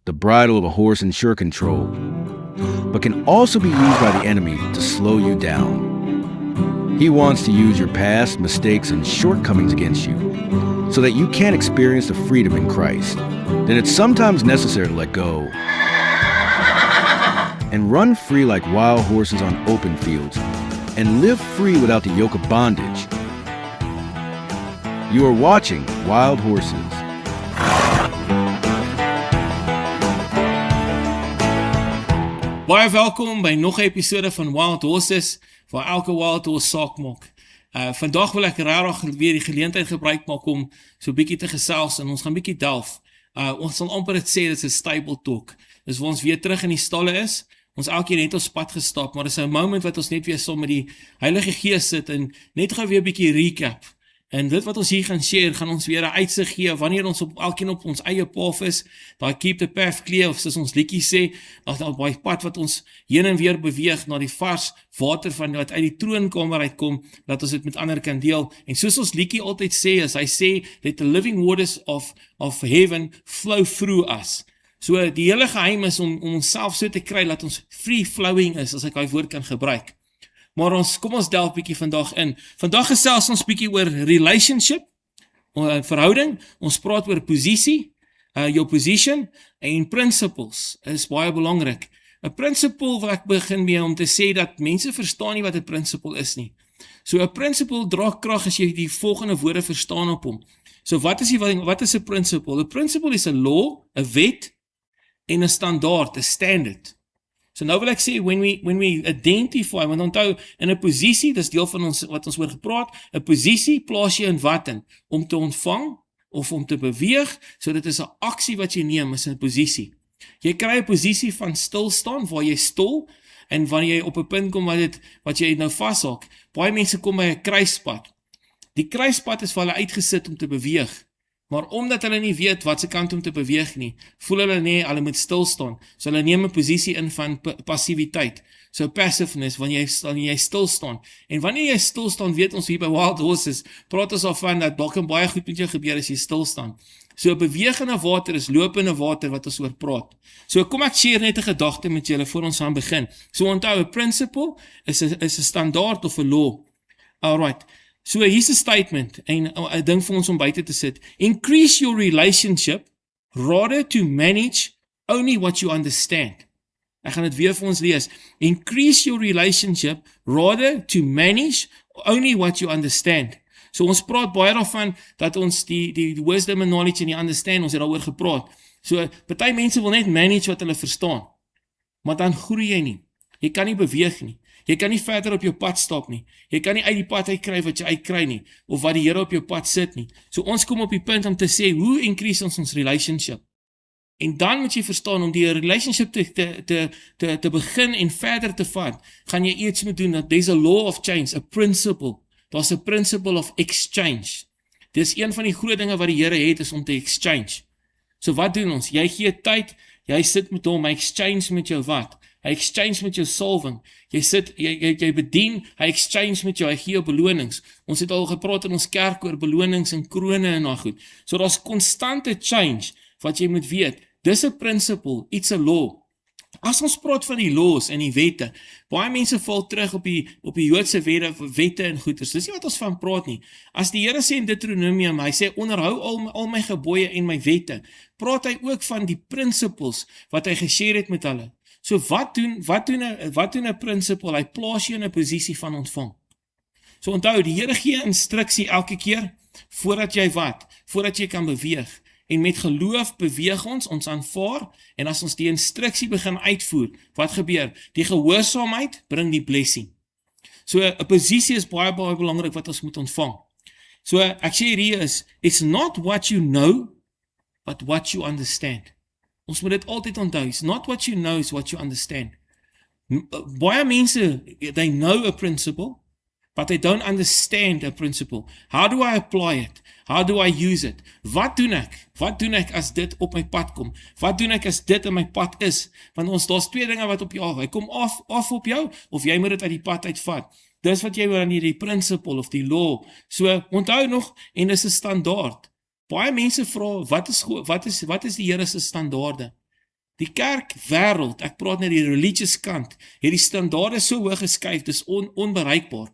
the bridle of a horse ensure control, but can also be used by the enemy to slow you down. He wants to use your past, mistakes, and shortcomings against you so that you can't experience the freedom in Christ. Then it's sometimes necessary to let go and run free like wild horses on open fields and live free without the yoke of bondage. You are watching Wild Horses. Baie welkom by nog 'n episode van Wild Horses, waar elke wild horse saak maak. Vandag wil ek rarig weer die geleentheid gebruik maak om so 'n bietjie te gesels en ons gaan bietjie delf. Ons sal amper dit sê, dit is 'n stable talk. Dis waar ons weer terug in die stalle is. Ons elkeen het ons pad gestap, maar dis 'n moment wat ons net weer saam met die Heilige Gees sit en net gou weer 'n bietjie recap. En dit wat ons hier gaan share, gaan ons weer 'n uitsig gee wanneer ons elkeen op ons eie path is, daai keep the path clear, of soos ons liedjie sê, daai pad wat ons heen en weer beweeg na die vars water van wat uit die troonkamer uitkom, dat ons dit met ander kan deel. En soos ons liedjie altyd sê, as hy sê, let the living waters of heaven flow through us. So die hele geheim is om onsself so te kry, dat ons free flowing is, as ek daai woord kan gebruik. Maar kom ons delf bietjie vandag in. Vandag gesels ons bietjie oor relationship, verhouding, ons praat oor posisie, jou position, en principles is baie belangrik. 'n Principle wat ek begin mee om te sê dat mense verstaan nie wat 'n principle is nie. So 'n principle dra krag as jy die volgende woorde verstaan op hom. So wat is 'n principle? 'n Principle is 'n law, 'n wet, en 'n standaard, 'n standard. So nou wil ek sê, when we identify, want onthou, in 'n posisie, dis deel van ons, wat ons oor gepraat, 'n posisie plaas jy in wat in? Om te ontvang, of om te beweeg, so dit is 'n aksie wat jy neem, is 'n posisie. Jy kry 'n posisie van stilstaan, waar jy stil, en wanneer jy op 'n punt kom wat jy nou vashak, baie mense kom by 'n kruispunt. Die kruispunt is vir hulle uitgesit om te beweeg, maar omdat hulle nie weet wat se kant om te beweeg nie, voel hulle nie, hulle moet stilstaan. So hulle neem 'n posisie in van passiwiteit. So passiveness, wanneer jy stilstaan. En wanneer jy stilstaan, weet ons hier by Wild Horses, praat ons daarvan dat dalk baie goed met jou gebeur as jy stilstaan. So bewegende water is lopende water wat ons oor praat. So kom ek share net 'n gedagte met julle voor ons aan begin. So onthou, 'n principle is 'n standaard of 'n law. Alright. So hier's 'n statement, en 'n ding vir ons om buite te sit. Increase your relationship rather to manage only what you understand. Ek gaan dit weer vir ons lees. Increase your relationship rather to manage only what you understand. So ons praat baie daarvan dat ons die wisdom and knowledge en die understand, ons het daaroor gepraat. So party mense wil net manage wat hulle verstaan, maar dan groei jy nie. Jy kan nie beweeg nie. Jy kan nie verder op jou pad stap nie. Jy kan nie uit die pad uitkry wat jy uitkry nie, of wat die Here op jou pad sit nie. So ons kom op die punt om te sê, hoe increase ons relationship? En dan moet jy verstaan, om die relationship te begin en verder te vat, gaan jy iets moet doen, dat there's a law of change, a principle. Daar's 'n principle of exchange. Dis een van die groot dinge wat die Here het, is om te exchange. So wat doen ons? Jy gee tyd, jy sit met hom, hy exchange met jou wat? Hy exchange met jou salwing. Jy bedien, hy exchange met jou, hy gee jou belonings. Ons het al gepraat in ons kerk oor belonings en krone en al goed. So daar's konstante change, wat jy moet weet. Dis 'n principle, it's a law. As ons praat van die laws en die wette, baie mense val terug op die Joodse wette en goeders. Dis nie wat ons van praat nie. As die Here sê in Deuteronomium, hy sê, onderhou al my gebooie en my wette, praat hy ook van die principles, wat hy geshare het met hulle. So wat doen 'n principle? Hy plaas jy in 'n posisie van ontvang. So onthou, die Here gee instruksie elke keer, voordat jy kan beweeg. En met geloof beweeg ons aanvaar, en as ons die instruksie begin uitvoer, wat gebeur? Die gehoorsaamheid bring die blessing. So 'n posisie is baie belangrik wat ons moet ontvang. So ek sê hier is, it's not what you know, but what you understand. Ons moet dit altyd onthou. It's not what you know, is what you understand. Baie mense, they know a principle, but they don't understand a principle. How do I apply it? How do I use it? Wat doen ek? Wat doen ek as dit op my pad kom? Wat doen ek as dit in my pad is? Want daar's twee dinge wat op jou af. Hy kom af op jou, of jy moet dit uit die pad uitvat. Dis wat jy wil aan die principle of die law. So onthou nog, en dis 'n standaard. Baie mense vra, wat is die Here se standaarde? Die kerkwêreld, ek praat net die religious kant, het die standaarde so hoog geskuif, dis onbereikbaar.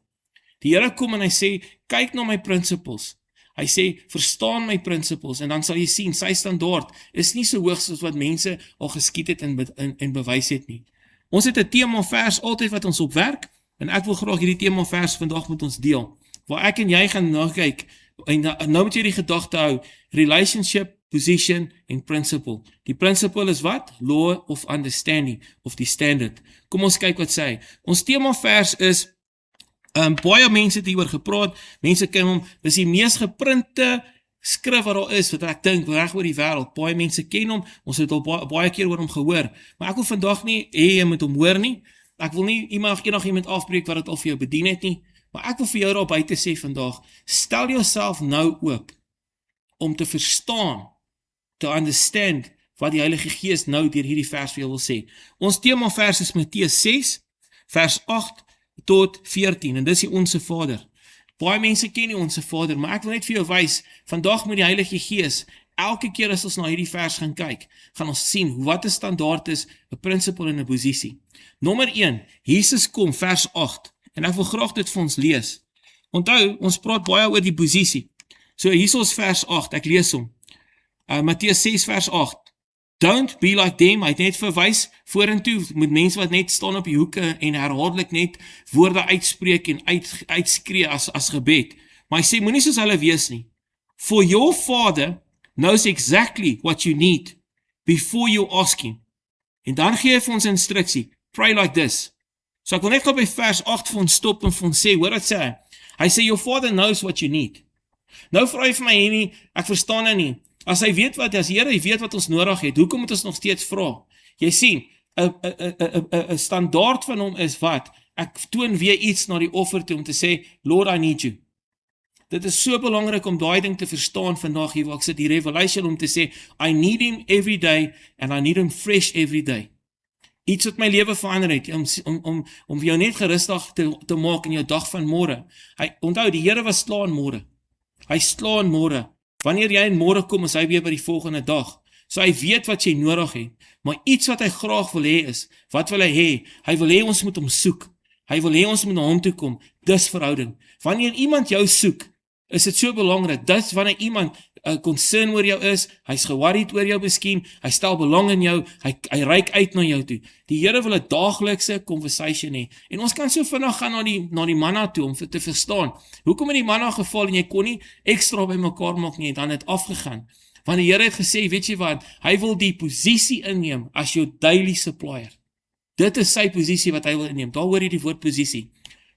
Die Here kom en hy sê, kyk na my principles. Hy sê, verstaan my principles, en dan sal jy sien, sy standaard is nie so hoog soos wat mense al geskied het en bewys het nie. Ons het 'n tema vers altyd wat ons opwerk, en ek wil graag hierdie tema vers vandag met ons deel, waar ek en jy gaan nakyk, en nou moet jy die gedagte hou, relationship, position en principle. Die principle is wat? Law of understanding, of die standard. Kom ons kyk wat sê. Ons tema vers is, baie mense het hieroor gepraat, mense ken hom, dis die mees geprinte skrif wat daar is, wat ek dink, reg oor die wêreld. Baie mense ken hom, ons het al baie keer oor hom gehoor, maar ek wil vandag nie jy moet hom hoor nie, ek wil nie iemand afbreek wat het al vir jou bedien het nie, maar ek wil vir jou daar buite sê vandag, stel jouself nou oop, om te verstaan, to understand, wat die Heilige Gees nou deur hierdie vers vir jou wil sê. Ons tema vers is Matteus 6, vers 8 tot 14, en dis die Onse Vader. Baie mense ken nie Onse Vader, maar ek wil net vir jou wys, vandag met die Heilige Gees, elke keer as ons na hierdie vers gaan kyk, gaan ons sien wat 'n standaard is, 'n principle en 'n posisie. Nommer 1, Jesus kom, vers 8, en ek wil graag dit vir ons lees. Onthou, ons praat baie oor die posisie. So hier is vers 8, ek lees hom. Matteus 6 vers 8. Don't be like them, hy het net verwys vorentoe met mense wat net staan op die hoeke en herhaaldelik net woorde uitspreek en uitskree as gebed. Maar hy sê, moenie soos hulle wees nie. For your Father knows exactly what you need before you ask him. En dan gee hy vir ons instruksie, pray like this. So ek wil net gou by vers 8 vir ons stop en vir ons sê, hoor wat sê hy? Hy sê, your Father knows what you need. Nou vra hy vir my hier nie, ek verstaan nou nie. As hy weet wat, as Here, hy weet wat ons nodig het, hoekom moet ons nog steeds vra? Jy sien, 'n standaard van hom is wat? Ek toon weer iets na die offer toe om te sê, Lord, I need you. Dit is so belangrik om daai ding te verstaan vandag hier, waar ek sit die revelation om te sê, I need him every day, and I need him fresh every day. Iets wat my lewe verander het, om jou net gerustig te maak in jou dag van môre. Onthou, die Here was slaan môre. Hy slaan môre. Wanneer jy in môre kom, is hy weer by die volgende dag. So hy weet wat jy nodig het. Maar iets wat hy graag wil hê is, wat wil hy hê? Hy wil hê ons moet hom soek. Hy wil hê ons moet na hom toe kom. Dis verhouding. Wanneer iemand jou soek, is dit so belangrik. Dis wanneer iemand concern oor jou is, hy's geworried oor jou miskien, hy stel belang in jou, hy reik uit na jou toe. Die Here wil 'n daaglikse conversation hê. En ons kan so vinnig gaan na die manna toe om te verstaan. Hoekom het die manna geval en jy kon nie ekstra by mekaar maak nie, dan het afgegaan. Want die Here het gesê, weet jy wat, hy wil die posisie inneem as jou daily supplier. Dit is sy posisie wat hy wil inneem. Daar hoor jy die woord posisie.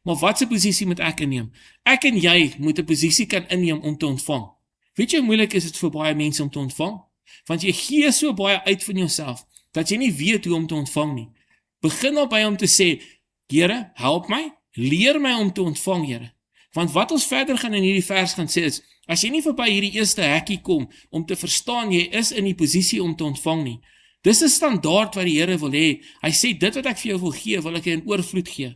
Maar wat se posisie moet ek inneem? Ek en jy moet 'n posisie kan inneem om te ontvang. Weet jy hoe moeilik is dit vir baie mense om te ontvang? Want jy gee so baie uit van jouself, dat jy nie weet hoe om te ontvang nie. Begin al by om te sê, Here, help my, leer my om te ontvang, Here. Want wat ons verder gaan in hierdie vers gaan sê is, as jy nie verby hierdie eerste hekkie kom, om te verstaan, jy is in die posisie om te ontvang nie. Dis 'n standaard wat die Here wil hê. Hy sê, dit wat ek vir jou wil gee, wil ek in oorvloed gee.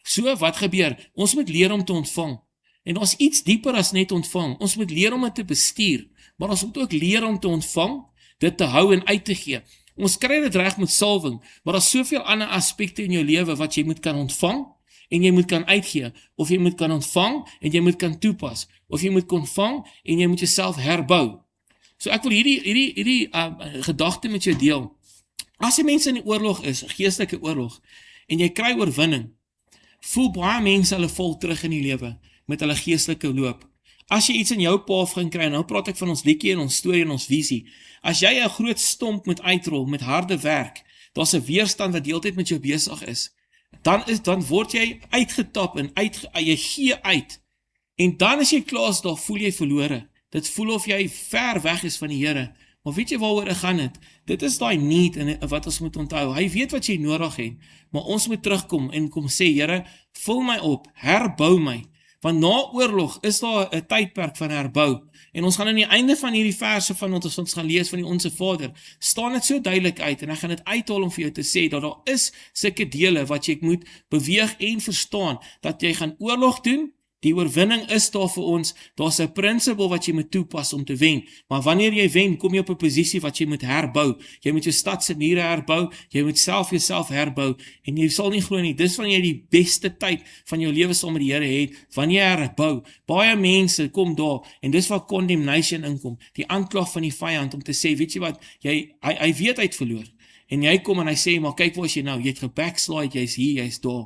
So, wat gebeur? Ons moet leer om te ontvang. En ons iets dieper as net ontvang. Ons moet leer om dit te bestuur, maar ons moet ook leer om te ontvang, dit te hou en uit te gee. Ons kry dit reg met salwing, maar daar is soveel ander aspekte in jou lewe wat jy moet kan ontvang, en jy moet kan uitgee, of jy moet kan ontvang, en jy moet kan toepas, of jy moet ontvang, en jy moet jouself herbou. So ek wil hierdie gedagte met jou deel. As 'n mens in die oorlog is, 'n geestelike oorlog, en jy kry oorwinning, voel baie mense hulle val terug in die lewe, met hulle geestelike loop. As jy iets in jou paaf gaan kry, nou praat ek van ons liedjie en ons storie en ons visie. As jy 'n groot stomp moet uitrol met harde werk, daar's 'n weerstand wat deeltyd met jou besig is. Dan word jy uitgetap en jy gee uit. En dan as jy klaar is, dan voel jy verlore. Dit voel of jy ver weg is van die Here. Maar weet jy waaroor dit gaan het? Dit is daai need en wat ons moet onthou. Hy weet wat jy nodig het, maar ons moet terugkom en kom sê, Here, vul my op, herbou my. Want na oorlog is daar 'n tydperk van herbou. En ons gaan aan die einde van hierdie verse van wat ons gaan lees van die Onse Vader, staan dit so duidelik uit, en ek gaan dit uithaal om vir jou te sê, dat daar is sulke dele wat jy moet beweeg en verstaan, dat jy gaan oorlog doen, Die oorwinning is daar vir ons, daar's 'n principle wat jy moet toepas om te wen, maar wanneer jy wen, kom jy op 'n posisie wat jy moet herbou, jy moet jou stad se mure herbou, jy moet jouself herbou, en jy sal nie glo nie, dis wanneer jy die beste tyd van jou lewe saam met die Here het, wanneer jy herbou. Baie mense kom daar, en dis waar condemnation inkom, die aanklag van die vyand, om te sê, weet jy wat, hy weet hy het verloor, en jy kom en hy sê, maar kyk waar is jy nou, jy het gebackslide, jy's hier, jy's daar.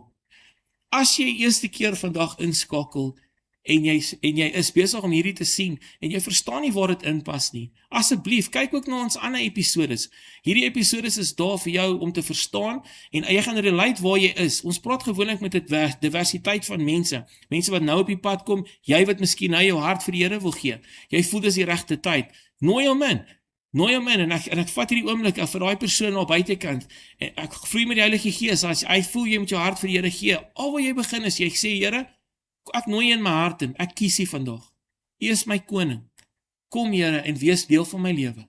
As jy eerste keer vandag inskakel, en jy is besig om hierdie te sien, en jy verstaan nie waar dit inpas nie, asseblief, kyk ook na ons ander episodes. Hierdie episodes is daar vir jou om te verstaan, en jy gaan relate waar jy is. Ons praat gewoonlik met 'n diversiteit van mense wat nou op die pad kom, jy wat miskien nou jou hart vir die Here wil gee, jy voel dis die regte tyd, nooi hom in, en ek vat hierdie oomblik vir daai persoon op buitekant, en ek vloei met die Heilige Gees, as jy voel jy moet jou hart vir die Here gee, al wat jy begin is, jy sê, Here, ek nooi in my hart in, ek kies U vandag, U is my koning, kom Here en wees deel van my lewe,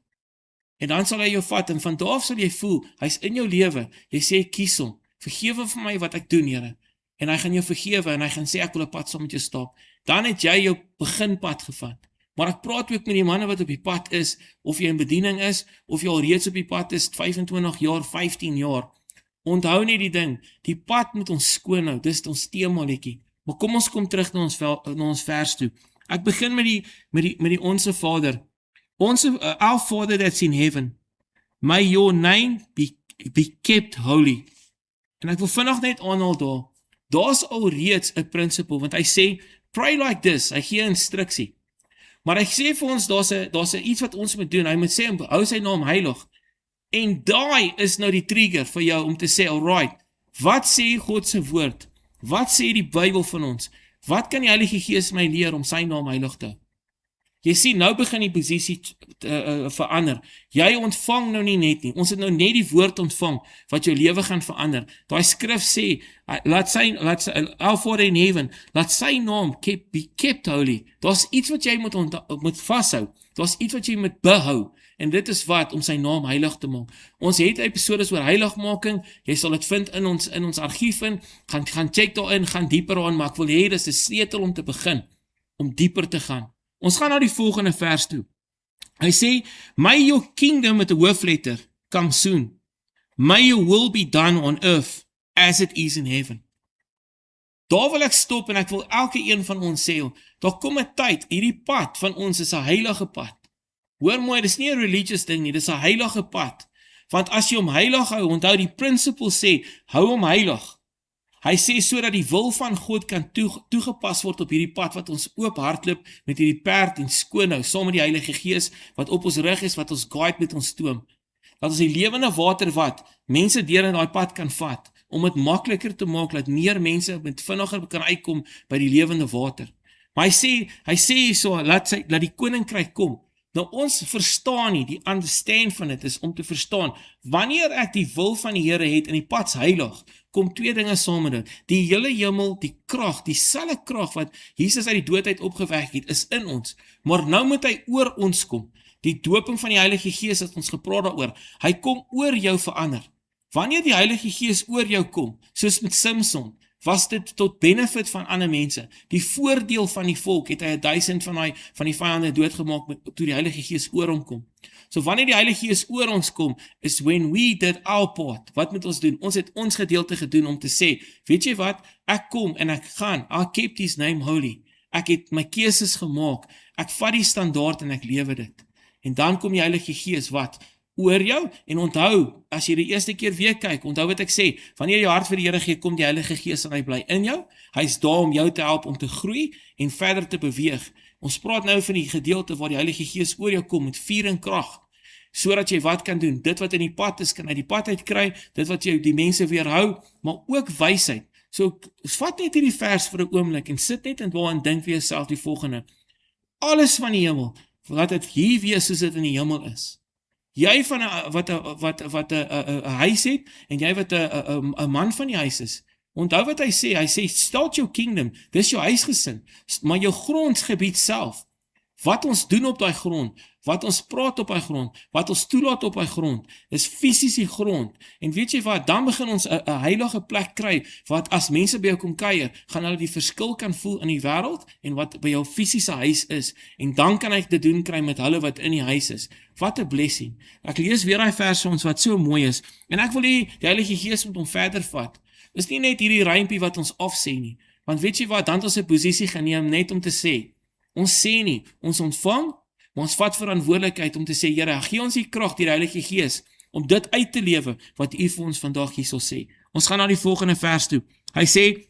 en dan sal hy jou vat, en vandaag sal jy voel, hy's in jou lewe, jy sê, ek kies hom, vergewe vir my wat ek doen, Here, en hy gaan jou vergewe, en hy gaan sê, ek wil 'n pad saam met jou stap, dan het jy jou beginpad gevat. Maar ek praat ook met die manne wat op die pad is, of jy in bediening is, of jy al reeds op die pad is, 25 jaar, 15 jaar. Onthou nie die ding, die pad moet ons skoon hou, dis ons themaletjie. Maar kom ons kom terug na ons vers toe. Ek begin met die Onse Vader. Our Father that's in heaven, may your name be kept holy. En ek wil vinnig net aanhaal daar. Daar's al reeds 'n principle, want hy sê, pray like this, hy gee instruksie. Maar hy sê vir ons, daar's iets wat ons moet doen, hy moet sê, hou sy naam heilig, en daai is nou die trigger vir jou om te sê, alright, wat sê God se woord, wat sê die Bybel van ons, wat kan die Heilige Gees my leer om sy naam heilig te hou? Jy sien, nou begin die posisie verander, jy ontvang nou nie net nie, ons het nou net die woord ontvang, wat jou lewe gaan verander, daai skrif sê, our Father in heaven, laat sy naam be kept holy, daar's iets wat jy moet vasthou, daar's iets wat jy moet behou, en dit is wat, om sy naam heilig te maak. Ons het episodes oor heiligmaking, jy sal dit vind in ons argief in, gaan check daarin, gaan dieper aan, maar ek wil hê, dis 'n sleutel om te begin, om dieper te gaan. Ons gaan na die volgende vers toe. Hy sê, may your kingdom met 'n hoofletter come soon. May your will be done on earth as it is in heaven. Daar wil ek stop en ek wil elke een van ons sê, daar kom 'n tyd, hierdie pad van ons is 'n heilige pad. Hoor mooi, dis nie 'n religious ding nie, dis 'n heilige pad. Want as jy hom heilig hou, onthou die principle sê, hou hom heilig. Hy sê sodat die wil van God kan toegepas word op hierdie pad wat ons oop hardloop met hierdie perd en skoon hou, saam met die Heilige Gees wat op ons rug is, wat ons guide met ons stoom. Dat ons die lewende water wat mense deur in daai pad kan vat, om dit makliker te maak, dat meer mense met vinniger kan uitkom by die lewende water. Maar hy sê so, laat die koninkryk kom. Nou ons verstaan nie, die understand van dit is om te verstaan, wanneer ek die wil van die Here het en die pad's heilig, kom twee dinge saam met dit. Die hele hemel, die krag, dieselfde krag wat Jesus uit die dood uit opgewek het, is in ons. Maar nou moet hy oor ons kom. Die doping van die Heilige Gees het ons gepraat daaroor. Hy kom oor jou verander. Wanneer die Heilige Gees oor jou kom, soos met Samson, was dit tot benefit van ander mense. Die voordeel van die volk het hy 1000 van die vyande doodgemaak toe die Heilige Gees oor hom kom. So wanneer die Heilige Gees oor ons kom, is when we did our part. Wat moet ons doen? Ons het ons gedeelte gedoen om te sê, weet jy wat, ek kom en ek gaan, I kept his name holy. Ek het my keuses gemaak, ek vat die standaard en ek lewe dit. En dan kom die Heilige Gees wat? Oor jou, en onthou, as jy die eerste keer weer kyk, onthou wat ek sê, wanneer jy hart vir die Here gee, kom die Heilige Gees en hy bly in jou, hy is daar om jou te help om te groei en verder te beweeg. Ons praat nou van die gedeelte waar die Heilige Gees oor jou kom met vuur en krag, sodat jy wat kan doen, dit wat in die pad is, kan uit die pad uitkry, dit wat jy die mense weerhou, maar ook wysheid. So, vat net hierdie vers vir 'n oomblik en sit net en waar en dink vir jouself die volgende. Alles van die hemel, laat dit hier wees soos dit in die hemel is. Jy van wat 'n huis het, en jy wat 'n man van die huis is, onthou wat hy sê, start your kingdom, dis jou huisgesin, maar jou grondsgebied self, Wat ons doen op daai grond, wat ons praat op daai grond, wat ons toelaat op daai grond, is fisies die grond. En weet jy wat, dan begin ons 'n heilige plek kry, wat as mense by jou kom kuier, gaan hulle die verskil kan voel in die wêreld, en wat by jou fisiese huis is, en dan kan ek dit doen kry met hulle wat in die huis is. Wat 'n blessing. Ek lees weer daai vers vir ons wat so mooi is, en ek wil die Heilige Gees moet hom verder vat. Dis nie net hierdie rympie wat ons afsê nie, want weet jy wat, dan het ons 'n posisie geneem net om te sê, ons sê nie, ons ontvang, maar ons vat verantwoordelikheid om te sê, Here, gee ons die krag deur die Heilige Gees, om dit uit te lewe, wat U vir ons vandag hierso sê. Ons gaan na die volgende vers toe. Hy sê,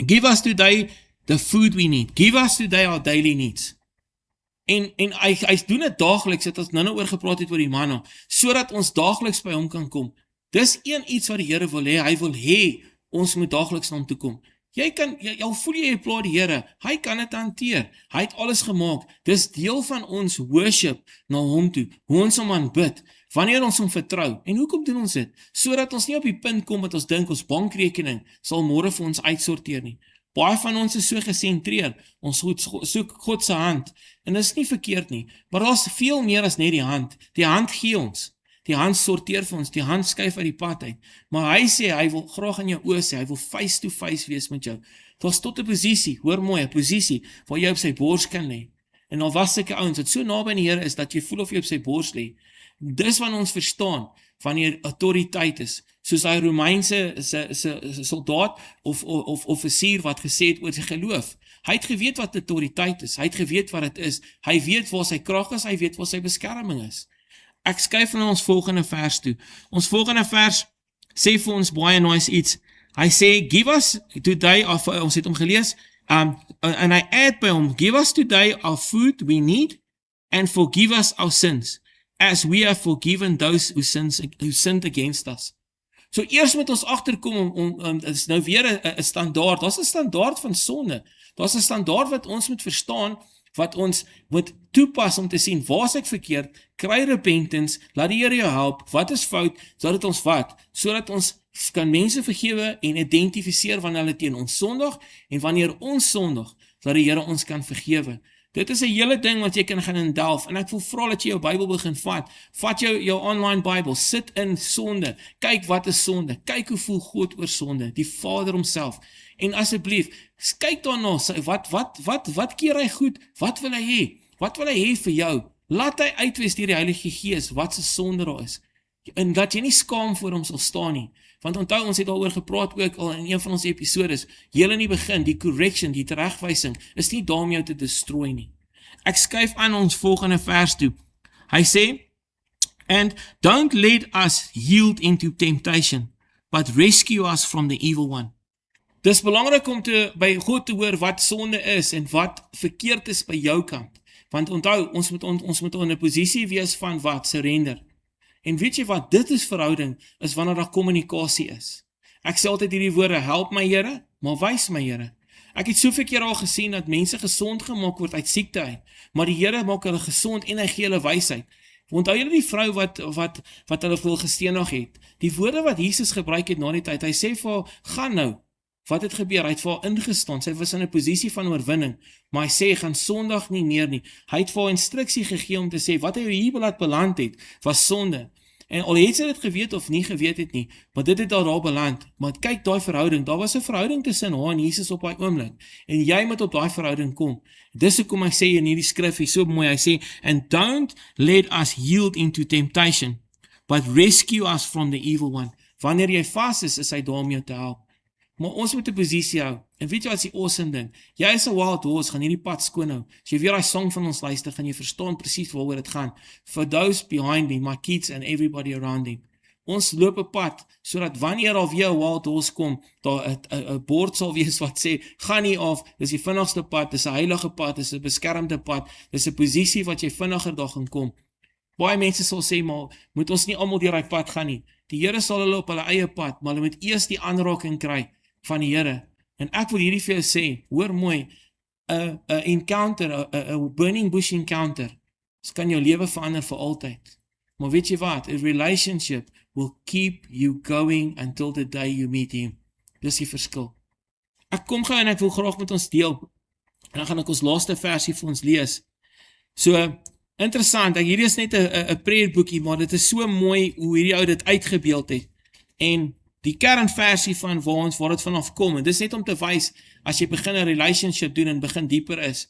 give us today the food we need. Give us today our daily needs. En hy doen dit daagliks, het ons nou oor gepraat het oor die manna, sodat ons daagliks by hom kan kom. Dis iets wat die Here wil hê, hy wil hê, ons moet daagliks na hom toe kom. Jy voel jy pla die Here, hy kan dit hanteer, hy het alles gemaak, dis deel van ons worship na hom toe, hoe ons hom aanbid, wanneer ons hom vertrou, en hoekom doen ons dit? Sodat ons nie op die punt kom dat ons dink ons bankrekening sal môre vir ons uitsorteer nie. Baie van ons is so gesentreer, ons soek God se hand, en dit is nie verkeerd nie, maar daar is veel meer as net die hand gee ons, die hand sorteer vir ons, die hand skuif uit die pad uit, maar hy sê, hy wil graag in jou oë sê, hy wil face to face wees met jou, daar is tot 'n posisie, hoor mooi, 'n posisie, waar jy op sy bors kan lê, en al was sulke ouens, wat so naby aan die Here is, dat jy voel of jy op sy bors lê, dis wanneer ons verstaan, wanneer autoriteit is, soos hy Romeinse soldaat, of offisier, wat gesê het oor sy geloof, hy het geweet wat autoriteit is, hy het geweet wat dit is, hy weet waar sy krag is, hy weet waar sy beskerming is. Ek skuif na ons volgende vers toe. Ons volgende vers sê vir ons baie nice iets. Hy sê, give us today, ons het hom gelees, en hy add by hom, give us today our food we need, and forgive us our sins, as we have forgiven those who sinned against us. So eers moet ons agterkom, is nou weer 'n standaard, daar is 'n standaard van sonde, daar is 'n standaard wat ons moet verstaan, wat ons moet toepas om te sien, waar is ek verkeerd, kry repentance, laat die Here jou help, wat is fout, sodat ons sodat ons kan mense vergewe en identifiseer wanneer hulle teen ons sondig, en wanneer ons sondig, dat die Here ons kan vergewe. Dit is 'n hele ding wat jy kan gaan indelf, en ek wil vra dat jy jou Bybel begin vat jou online Bybel, sit in sonde, kyk wat is sonde, kyk hoe voel God oor sonde, die Vader homself, en asseblief, kyk daarna, wat keer hy goed, wat wil hy hê vir jou, laat hy uitwys deur die Heilige Gees, wat se sonde daar is, en dat jy nie skaam voor hom sal staan nie, want onthou, ons het daaroor gepraat ook al in een van ons episodes, heel in die begin, die correction, die teregwysing, is nie daar om jou te destroy nie. Ek skuif aan ons volgende vers toe. Hy sê, and don't let us yield into temptation, but rescue us from the evil one. Dis belangrik om by God te hoor wat sonde is, en wat verkeerd is by jou kant, want onthou, ons moet in 'n posisie wees van wat? Surrender. En weet jy wat, dit is verhouding, is wanneer daar kommunikasie is. Ek sê altyd hierdie woorde, help my Here, maar wys my Here. Ek het soveel keer al gesien, dat mense gesond gemaak word uit siekte uit, maar die Here maak hulle gesond, en hy gee hulle wysheid. Onthou julle die vrou wat hulle wil gestenig het, die woorde wat Jesus gebruik het na die tyd, hy sê vir haar, gaan nou, wat het gebeur, hy het vir haar ingestaan, sy was in 'n posisie van oorwinning, maar hy sê, gaan sondag nie meer nie, hy het vir haar instruksie gegee om te sê, wat hy hier laat beland het, was sonde, en al het sy dit geweet of nie geweet het nie, maar dit het daar beland, maar kyk daai verhouding, daar was 'n verhouding tussen haar en Jesus op daai oomblik, en jy moet op daai verhouding kom, dis hoekom hy sê in hierdie skrif, hy so mooi, hy sê, and don't let us yield into temptation, but rescue us from the evil one, wanneer jy vas is hy daar om jou te help. Maar ons moet 'n posisie hou, en weet jy wat is die awesome ding, jy is 'n wild horse, gaan hierdie pad skoon hou, as jy weer die song van ons luister, gaan jy verstaan presies waaroor dit gaan, for those behind me, my kids and everybody around them, ons loop 'n pad, sodat wanneer al weer 'n wild horse kom, daar 'n bord sal wees wat sê, gaan nie af, dis die vinnigste pad, dis 'n heilige pad, dis 'n beskermde pad, dis 'n posisie wat jy vinniger daar gaan kom. Baie mense sal sê, maar moet ons nie almal deur daai pad gaan nie, die Here sal hulle op hulle eie pad, maar hulle moet eers die aanraking kry van die Here, en ek wil hierdie vir jou sê, hoor mooi, 'n encounter, 'n burning bush encounter, kan jou lewe verander vir altyd, maar weet jy wat, a relationship will keep you going until the day you meet him, dis die verskil. Ek kom gou en ek wil graag met ons deel, en dan gaan ek ons laaste versie vir ons lees, So, interessant, hierdie is net 'n prayerboekie, maar dit is so mooi hoe hierdie ou dit uitgebeeld het. En die kernversie van waar dit vanaf kom, en dis net om te wys, as jy begin 'n relationship doen en begin dieper is,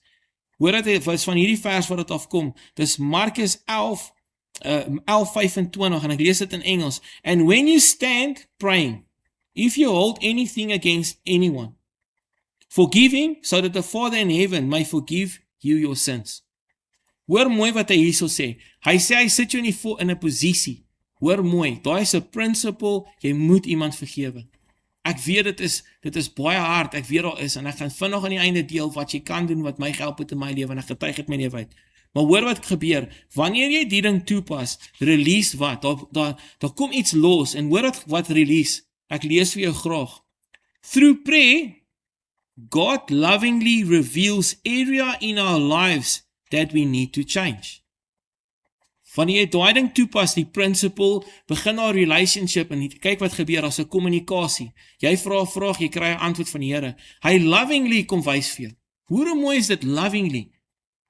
hoor dit is van hierdie vers wat dit afkom, dis Markus 11:25, en ek lees dit in Engels, and when you stand praying, if you hold anything against anyone, forgive him, so that the Father in heaven may forgive you your sins. Hoor mooi wat hy hierso sê. Hy sê hy sit jou in 'n posisie. Hoor mooi, daai is 'n principle, jy moet iemand vergewe. Ek weet dit is baie hard, ek weet daar is, en ek gaan vinnig aan die einde deel wat jy kan doen, wat my gehelp het in my lewe, en ek getuig het my lewe uit. Maar hoor wat gebeur, wanneer jy die ding toepas, release wat, daar kom iets los, en hoor wat release, ek lees vir jou graag. Through prayer, God lovingly reveals area in our lives that we need to change. Wanneer jy daai ding toepas, die principle, begin daar relationship, en kyk wat gebeur as 'n kommunikasie. Jy vra 'n vraag, jy kry 'n antwoord van die Here. Hy lovingly kom wys vir jou. Hoe mooi is dit lovingly,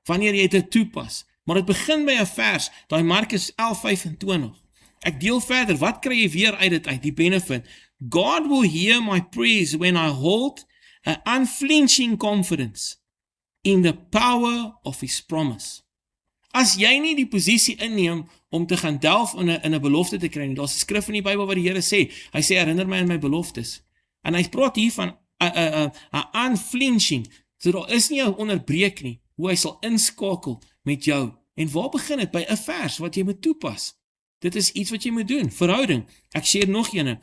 wanneer jy dit toepas. Maar dit begin by 'n vers, daai Markus 11:25. Ek deel verder, wat kry jy weer uit dit uit, die benefit? God will hear my prayers when I hold an unflinching confidence in the power of his promise. As jy nie die posisie inneem om te gaan delf in 'n belofte te kry nie, daar's 'n skrif in die Bybel wat die Here sê, hy sê herinner my aan my beloftes. En hy praat hier van 'n unflinching, so daar is nie 'n onderbreek nie, hoe hy sal inskakel met jou. En waar begin dit? By 'n vers wat jy moet toepas. Dit is iets wat jy moet doen, verhouding. Ek sê nog ene.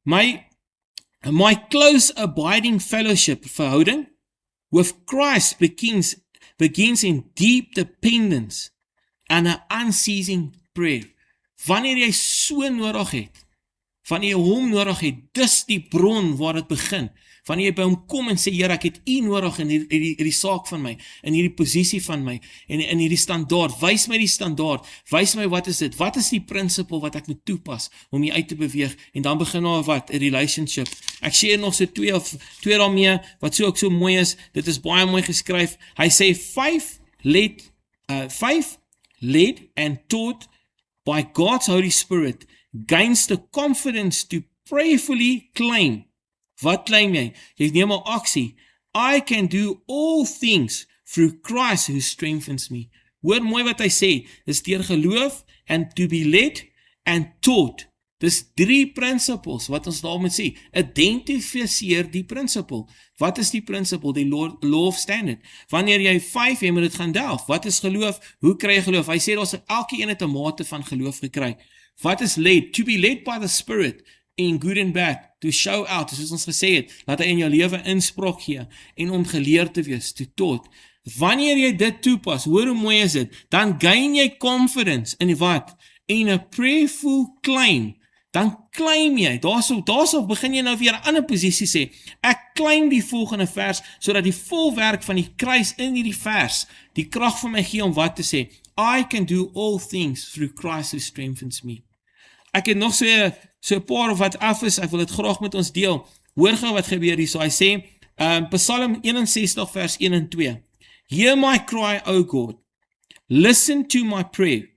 My close abiding fellowship, verhouding, with Christ begins in deep dependence and an unceasing prayer. Wanneer jy so nodig het, wanneer jy hom nodig het, dis die bron waar dit begin. Wanneer jy by hom kom en sê, Here, ek het u nodig in hierdie saak van my, in hierdie posisie van my, en in hierdie standaard, wys my die standaard, wys my wat is dit, wat is die principle wat ek moet toepas, om hier uit te beweeg, en dan begin nou wat, 'n relationship. Ek sê nog so twee daarmee, wat so ook so mooi is, dit is baie mooi geskryf, hy sê, faith led and taught by God's Holy Spirit, gains the confidence to prayerfully claim. Wat claim jy? Jy neem 'n aksie. I can do all things through Christ who strengthens me. Hoor mooi wat hy sê. Dis deur geloof and to be led and taught. Dis 3 principles wat ons daar moet sê. Identifiseer die principle. Wat is die principle? Die law of standard. Wanneer jy 5, jy moet dit gaan delf. Wat is geloof? Hoe kry jy geloof? Hy sê daar's elke een het 'n mate van geloof gekry. Wat is led? To be led by the Spirit in good and bad, to show out, soos ons gesê het, laat hy in jou lewe inspraak gee, en om geleer te wees, to taught. Wanneer jy dit toepas, hoor hoe mooi is dit, dan gain jy confidence, in wat? In a prayerful claim, dan claim jy, daarso begin jy nou weer 'n ander posisie sê, ek claim die volgende vers, sodat die volwerk van die kruis in hierdie vers, die krag van my gee om wat te sê, I can do all things through Christ who strengthens me. Ek het nog so 'n paar of wat af is, ek wil dit graag met ons deel. Hoor gou wat gebeur hier, so hy sê, Psalm 61 vers 1 en 2, Hear my cry, O God, listen to my prayer,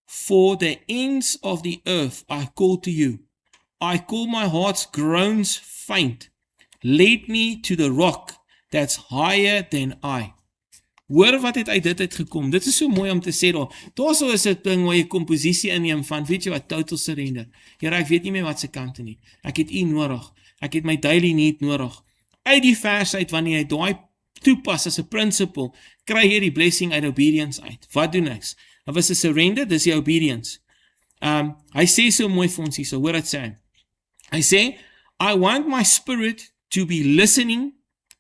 for the ends of the earth I call to you. I call my heart's groans faint, lead me to the rock that's higher than I. Hoor wat het uit dit uitgekom, dit is so mooi om te sê daar so is 'n ding waar jy komposisie inneem van, weet jy wat, total surrender. Here, ek weet nie meer wat se kante nie, ek het u nodig, ek het my daily need nodig. Uit die vers uit, wanneer jy daai toepas as 'n principle, kry jy die blessing uit obedience uit. Wat doen ek? Dat was 'n surrender, dis die obedience. Hy sê so mooi vir ons hier, so hoor wat sê hy sê, I want my spirit to be listening,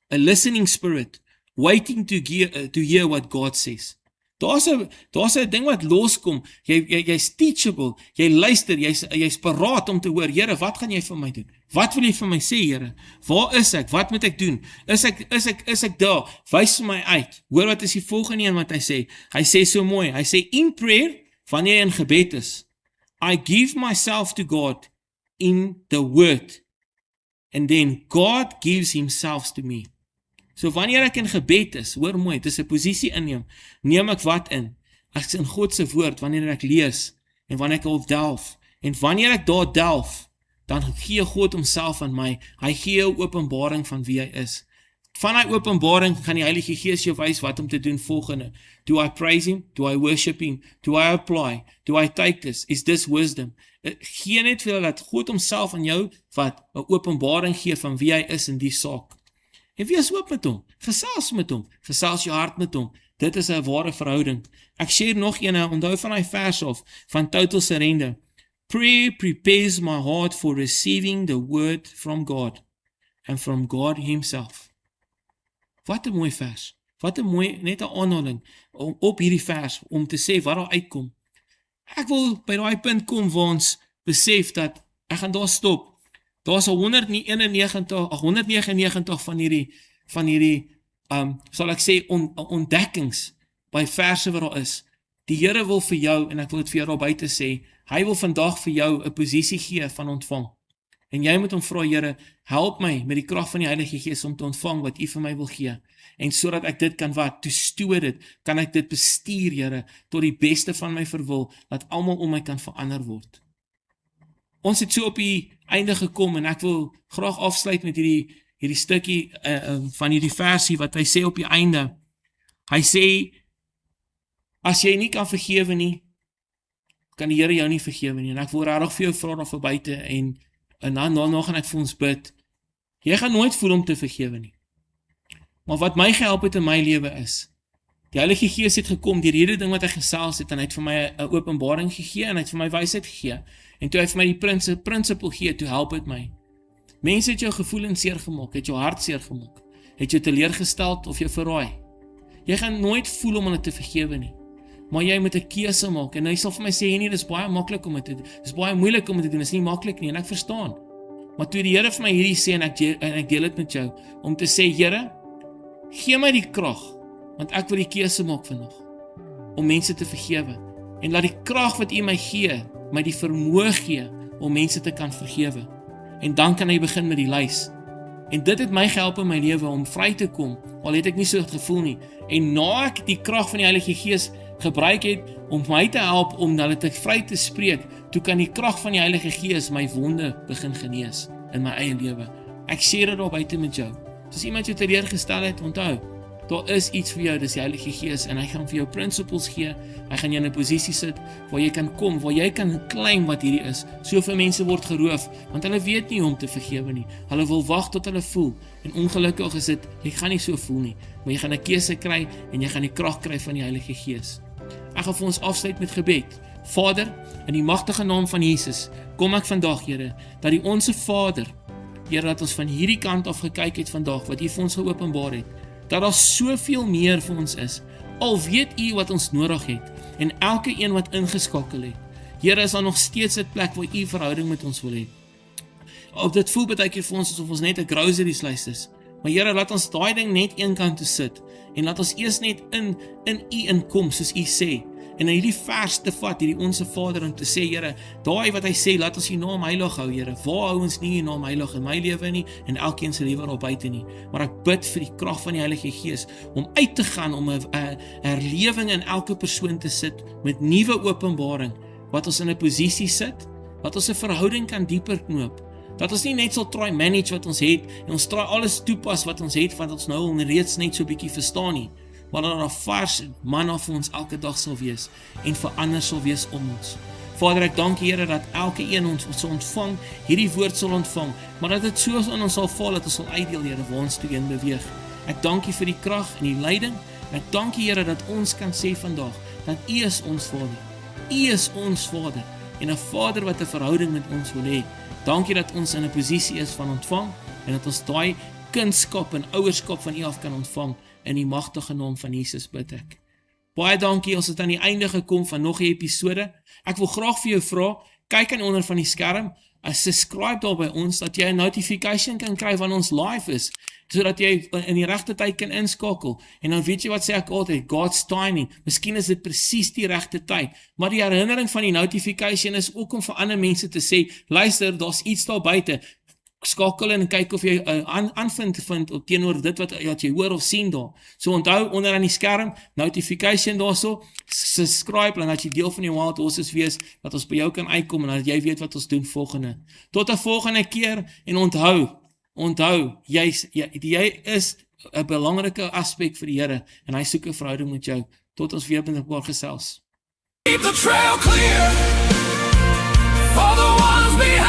a listening spirit, waiting to hear what God says. Daar's 'n ding wat loskom, jy's teachable, jy luister, jy's paraat om te hoor, Here, wat gaan jy vir my doen? Wat wil jy vir my sê, Here? Waar is ek? Wat moet ek doen? Is ek daar? Wys vir my uit. Hoor wat is die volgende een wat hy sê? Hy sê so mooi, hy sê, in prayer, wanneer jy in gebed is, I give myself to God in the word, and then God gives himself to me. So wanneer ek in gebed is, hoor mooi, dis 'n posisie inneem, neem ek wat in? Ek is in God se woord, wanneer ek lees, en wanneer ek op delf, en wanneer ek daar delf, dan gee God homself aan my, hy gee 'n openbaring van wie hy is. Van hy openbaring gaan die Heilige Gees jou wys wat om te doen volgende. Do I praise him? Do I worship him? Do I apply? Do I take this? Is this wisdom? Gee net vir dat God homself aan jou wat 'n openbaring gee van wie hy is in die saak. En wees oop met hom, gesels met hom, gesels jou hart met hom. Dit is 'n ware verhouding. Ek share nog een, onthou van hy vers af, van total surrender. Prayer prepares my heart for receiving the word from God and from God himself. Wat 'n mooi vers, wat 'n mooi, net 'n aanhaling op hierdie vers, om te sê wat daar uitkom. Ek wil by daai punt kom waar ons besef dat, ek gaan daar stop, daar is 199 van hierdie, sal ek sê, ontdekkings, by verse wat daar is. Die Here wil vir jou, en ek wil dit vir jou daar buite sê, hy wil vandag vir jou 'n posisie gee van ontvang. En jy moet hom vra, Here, help my met die krag van die Heilige Gees om te ontvang wat U vir my wil gee. En sodat ek dit kan to steward dit, kan ek dit bestuur, Here, tot die beste van my verwil, dat almal om my kan verander word. Ons het so op die einde gekom, en ek wil graag afsluit met hierdie stukkie van hierdie versie, wat hy sê op die einde. Hy sê, as jy nie kan vergewe nie, kan die Here jou nie vergewe nie. En ek wil regtig vir jou vra daar vir buite, en dan gaan ek vir ons bid. Jy gaan nooit voel om te vergewe nie. Maar wat my gehelp het in my lewe is, die Heilige Gees het gekom, deur hierdie ding wat hy gesels het, en hy het vir my 'n openbaring gegee, en hy het vir my wysheid gegee, en toe hy vir my die principle gee, toe help het my. Mense het jou gevoelens seer gemaak, het jou hart seer gemaak, het jou teleurgestel of jou verraai. Jy gaan nooit voel om hulle te vergewe nie. Maar jy moet 'n keuse maak, en hy sal vir my sê, nee, dis baie maklik om dit te doen, dis baie moeilik om dit te doen, dis nie maklik nie, en ek verstaan. Maar toe die Here vir my hierdie sê, en ek deel dit met jou, om te sê, Here, gee my die krag, want ek wil die keuse maak vandag, om mense te vergewe, en laat die krag wat U my gee, my die vermoë gee, om mense te kan vergewe, en dan kan hy begin met die lys. En dit het my gehelp in my lewe, om vry te kom, al het ek nie so gevoel nie, en na ek die krag van die Heilige Gees gebruik het, om my te help, om hulle te vry te spreek, toe kan die krag van die Heilige Gees my wonde begin genees, in my eie lewe. Ek share dit daar buite met jou. As iemand jou teleurgestel het, onthou, daar is iets vir jou, dis die Heilige Gees, en hy gaan vir jou principles gee, hy gaan jou in 'n posisie sit, waar jy kan kom, waar jy kan claim wat hierdie is. Soveel mense word geroof, want hulle weet nie hoe om te vergewe nie, hulle wil wag tot hulle voel, en ongelukkig is dit, jy gaan nie so voel nie, maar jy gaan 'n keuse kry, en jy gaan die krag kry van die Heilige Gees. Ek gaan vir ons afsluit met gebed. Vader, in die magtige naam van Jesus, kom ek vandag, Here, dat die Onse Vader, Here, dat ons van hierdie kant af gekyk het vandag, wat U vir ons geopenbaar het, dat daar soveel meer vir ons is, al weet U wat ons nodig het, en elke een wat ingeskakel het. Here, is daar nog steeds 'n plek waar U verhouding met ons wil hê. Op dit voel baie keer vir ons asof ons net 'n groceries lys is. Maar Here, laat ons daai ding net een kant toe sit, en laat ons eers net in U inkom, soos U sê, en in hierdie vers te vat, hierdie Onse Vader, om te sê, Here, daai wat hy sê, laat ons U naam heilig hou, Here. Waar hou ons nie U naam heilig in my lewe nie, en elkeen se lewe daar buite nie. Maar ek bid vir die krag van die Heilige Gees, om uit te gaan, om 'n herlewing in elke persoon te sit, met nuwe openbaring, wat ons in 'n posisie sit, wat ons 'n verhouding kan dieper knoop, dat ons nie net sal try manage wat ons het, en ons try alles toepas wat ons het, wat ons nou al reeds net so bietjie verstaan nie, maar dat daar vars manna vir ons elke dag sal wees, en verander sal wees om ons. Vader, ek dank Here, dat elke een ons sal ontvang, hierdie woord sal ontvang, maar dat dit so in ons sal val, dat ons sal uitdeel, Here, waar ons toe heen beweeg. Ek dank U vir die krag en die leiding, ek dank U, Here, dat ons kan sê vandag, dat U is ons Vader. U is ons Vader, en 'n Vader wat 'n verhouding met ons wil hê. Dankie dat ons in 'n posisie is van ontvang, en dat ons daai kindskap en ouerskap van U af kan ontvang, in die magtige naam van Jesus bid ek. Baie dankie, ons het aan die einde gekom van nog 'n episode. Ek wil graag vir jou vra, kyk aan onder van die skerm, subscribe daar by ons, dat jy 'n notification kan kry wanneer ons live is, sodat jy in die regte tyd kan inskakel. En dan weet jy wat sê ek altyd, God's timing. Miskien is dit presies die regte tyd, maar die herinnering van die notification is ook om vir ander mense te sê, luister, daar's iets daar buite. skakel in en kyk of jy aanvind teenoor dit wat jy hoor of sien daar. So onthou, onder aan die skerm, notification daarso, subscribe, en dat jy deel van die Wild Horses wees, dat ons by jou kan uitkom, en dat jy weet wat ons doen volgende. Tot 'n volgende keer, en onthou, jy is 'n belangrike aspek vir die Here, en hy soek 'n verhouding met jou. Tot ons weer binnenkort gesels. Keep the trail clear for the ones behind.